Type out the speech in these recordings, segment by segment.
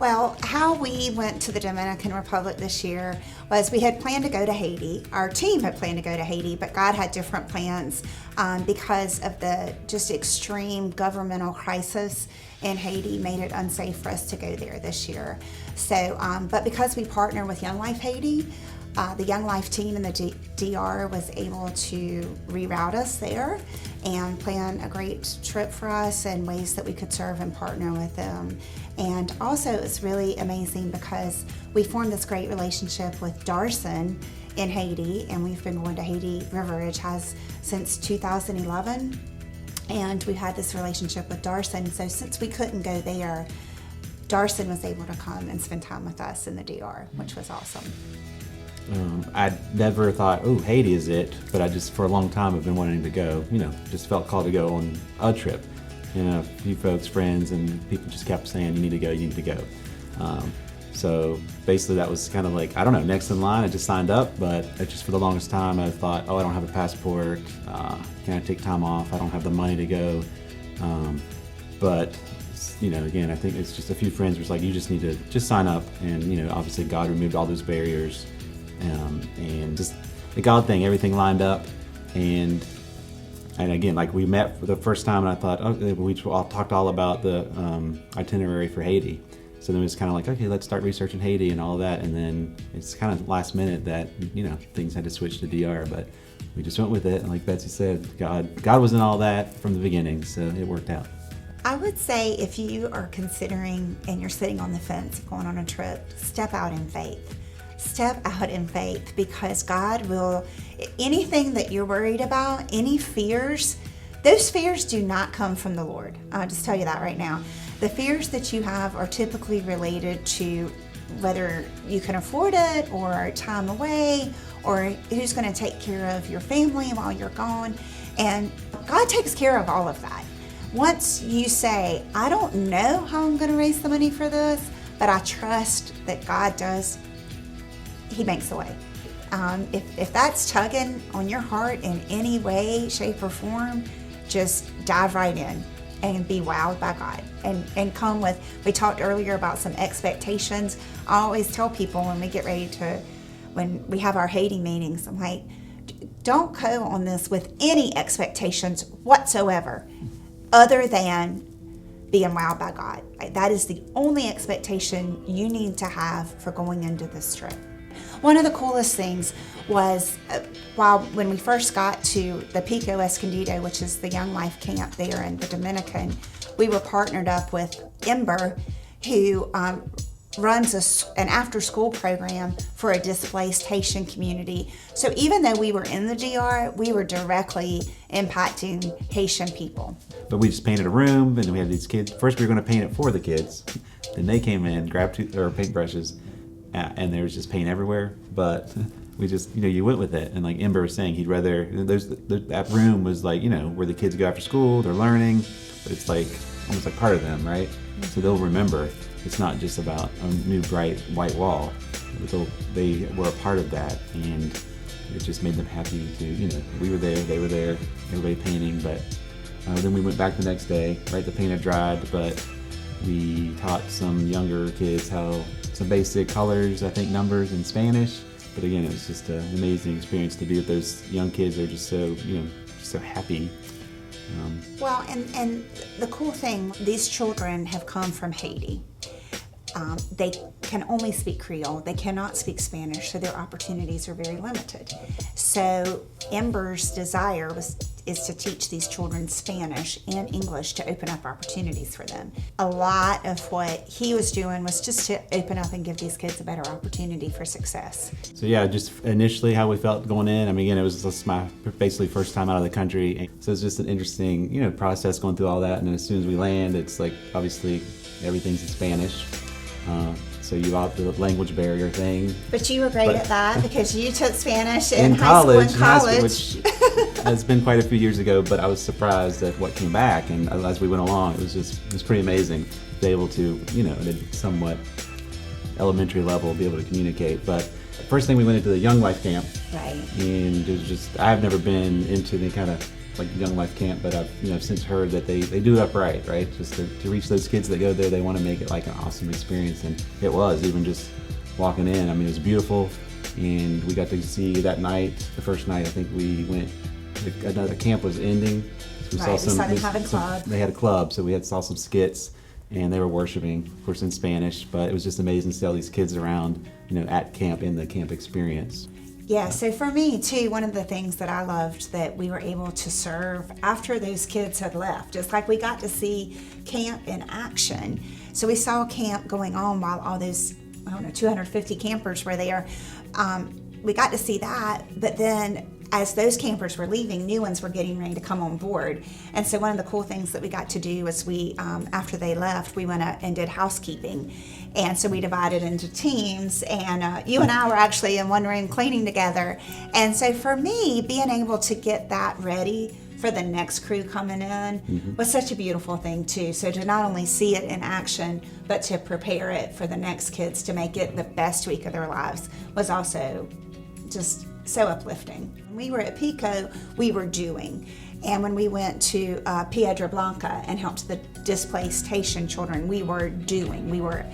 Well, how we went to the Dominican Republic this year was we had planned to go to Haiti. Our team had planned to go to Haiti, but God had different plans because of the just extreme governmental crisis in Haiti made it unsafe for us to go there this year. So, but because we partner with Young Life Haiti, the Young Life team in the DR was able to reroute us there and plan a great trip for us and ways that we could serve and partner with them. And also it's really amazing because we formed this great relationship with Darson in Haiti, and we've been going to Haiti, River Ridge has since 2011, and we've had this relationship with Darson. So since we couldn't go there, Darson was able to come and spend time with us in the DR, which was awesome. I never thought, oh, Haiti is it, but I just, for a long time, have been wanting to go, just felt called to go on a trip. A few folks, friends, and people just kept saying, you need to go, you need to go. So basically that was kind of like, I don't know, next in line. I just signed up, but just for the longest time I thought, oh, I don't have a passport. Can I take time off? I don't have the money to go. But again, I think it's just a few friends was like, you just need to just sign up. And, obviously God removed all those barriers. And just the God thing, everything lined up. And again, like we met for the first time, and I thought, okay, we all talked all about the itinerary for Haiti. So then it was kind of like, okay, let's start researching Haiti and all that. And then it's kind of last minute that, things had to switch to DR, but we just went with it. And like Betsy said, God was in all that from the beginning, so it worked out. I would say if you are considering and you're sitting on the fence of going on a trip, step out in faith. Step out in faith, because God will, anything that you're worried about, any fears, those fears do not come from the Lord. I'll just tell you that right now. The fears that you have are typically related to whether you can afford it, or time away, or who's going to take care of your family while you're gone. And God takes care of all of that. Once you say, I don't know how I'm going to raise the money for this, but I trust that God does, He makes a way. If that's tugging on your heart in any way, shape, or form, just dive right in and be wowed by God. And come with, we talked earlier about some expectations. I always tell people when we have our Haiti meetings, I'm like, don't go on this with any expectations whatsoever other than being wowed by God. That is the only expectation you need to have for going into this trip. One of the coolest things was when we first got to the Pico Escondido, which is the Young Life camp there in the Dominican, we were partnered up with Ember, who runs an after-school program for a displaced Haitian community. So even though we were in the DR, we were directly impacting Haitian people. But we just painted a room, and we had these kids. First we were going to paint it for the kids. Then they came in, grabbed paintbrushes, and there was just paint everywhere. But we just, you went with it. And like Ember was saying, he'd rather, that room was like, where the kids go after school, they're learning, but it's like almost like part of them, right? So they'll remember. It's not just about a new bright white wall. They were a part of that, and it just made them happy to, we were there, they were there, everybody painting. But then we went back the next day, right? The paint had dried, but we taught some younger kids some basic colors, I think numbers in Spanish. But again, it was just an amazing experience to be with those young kids. They're just so, so happy. Well, and the cool thing, these children have come from Haiti. They can only speak Creole. They cannot speak Spanish, so their opportunities are very limited. So Ember's desire is to teach these children Spanish and English to open up opportunities for them. A lot of what he was doing was just to open up and give these kids a better opportunity for success. So yeah, just initially how we felt going in. I mean, again, it was just my basically first time out of the country. So it's just an interesting, process going through all that. And then as soon as we land, it's like, obviously everything's in Spanish. So you have the language barrier thing. But you were great at that because you took Spanish in high school, which has been quite a few years ago, but I was surprised at what came back. And as we went along, it was pretty amazing to be able to, at a somewhat elementary level, be able to communicate. But first thing we went into the Young Life camp. Right. And it was I've never been into any kind of like Young Life Camp, but I've since heard that they do it upright, right? Just to reach those kids that go there, they want to make it like an awesome experience, and it was. Even just walking in, I mean, it was beautiful, and we got to see that night, the first night, I think we went. Another camp was ending. So we saw them have a club. They had a club, so saw some skits, and they were worshiping, of course, in Spanish. But it was just amazing to see all these kids around, at camp, in the camp experience. Yeah, so for me too, one of the things that I loved that we were able to serve after those kids had left, it's like we got to see camp in action. So we saw camp going on while all those, 250 campers were there. We got to see that, but then as those campers were leaving, new ones were getting ready to come on board. And so one of the cool things that we got to do was we, after they left, we went and did housekeeping. And so we divided into teams, and you and I were actually in one room cleaning together. And so for me, being able to get that ready for the next crew coming in was such a beautiful thing too. So to not only see it in action, but to prepare it for the next kids to make it the best week of their lives was also just so uplifting. When we were at Pico, we were doing. And when we went to Piedra Blanca and helped the displaced Haitian children, we were doing. We were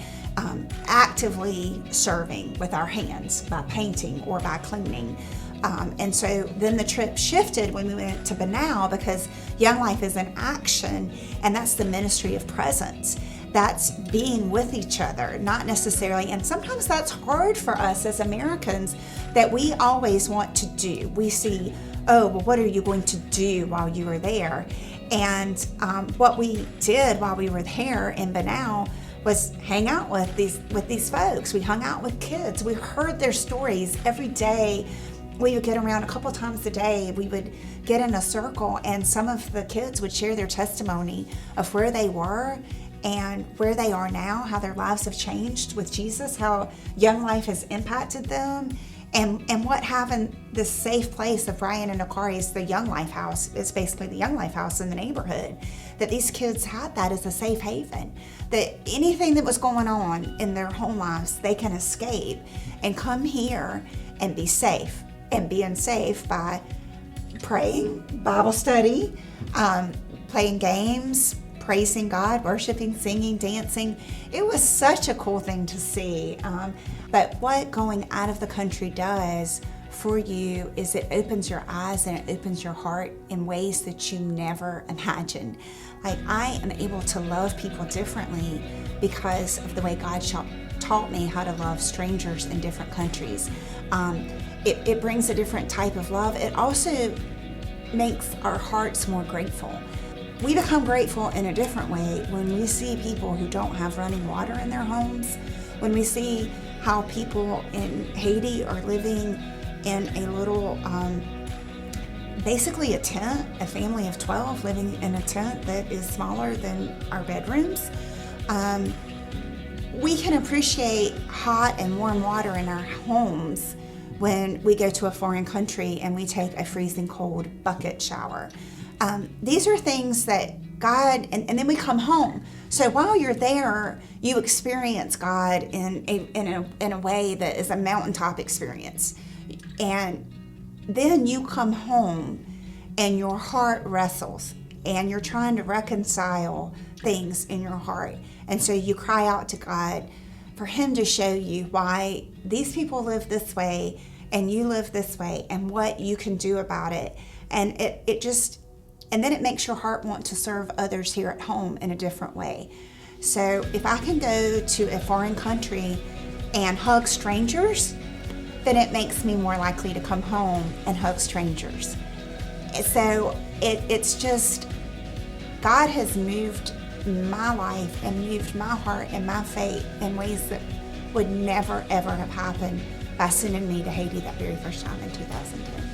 actively serving with our hands by painting or by cleaning. And so then the trip shifted when we went to Banal, because Young Life is in action, and that's the ministry of presence. That's being with each other, not necessarily, and sometimes that's hard for us as Americans, that we always want to do. We see, oh, well, what are you going to do while you were there? And what we did while we were there in Banal was hang out with these folks. We hung out with kids. We heard their stories every day. We would get around a couple times a day. We would get in a circle, and some of the kids would share their testimony of where they were and where they are now, how their lives have changed with Jesus, how Young Life has impacted them, and what having this safe place of Ryan and Akari is the Young Life house. It's basically the Young Life house in the neighborhood, that these kids had that as a safe haven, that anything that was going on in their home lives, they can escape and come here and be safe. And being safe by praying, Bible study, playing games, praising God, worshiping, singing, dancing. It was such a cool thing to see. But what going out of the country does for you is it opens your eyes and it opens your heart in ways that you never imagined. Like, I am able to love people differently because of the way God taught me how to love strangers in different countries. It brings a different type of love. It also makes our hearts more grateful. We become grateful in a different way when we see people who don't have running water in their homes, when we see how people in Haiti are living in a little, basically a tent, a family of 12 living in a tent that is smaller than our bedrooms. We can appreciate hot and warm water in our homes when we go to a foreign country and we take a freezing cold bucket shower. These are things that God, and then we come home. So while you're there, you experience God in a way that is a mountaintop experience. And then you come home and your heart wrestles and you're trying to reconcile things in your heart. And so you cry out to God for Him to show you why these people live this way and you live this way and what you can do about it. And and then it makes your heart want to serve others here at home in a different way. So if I can go to a foreign country and hug strangers, then it makes me more likely to come home and hug strangers. So it's just, God has moved my life and moved my heart and my faith in ways that would never, ever have happened by sending me to Haiti that very first time in 2010.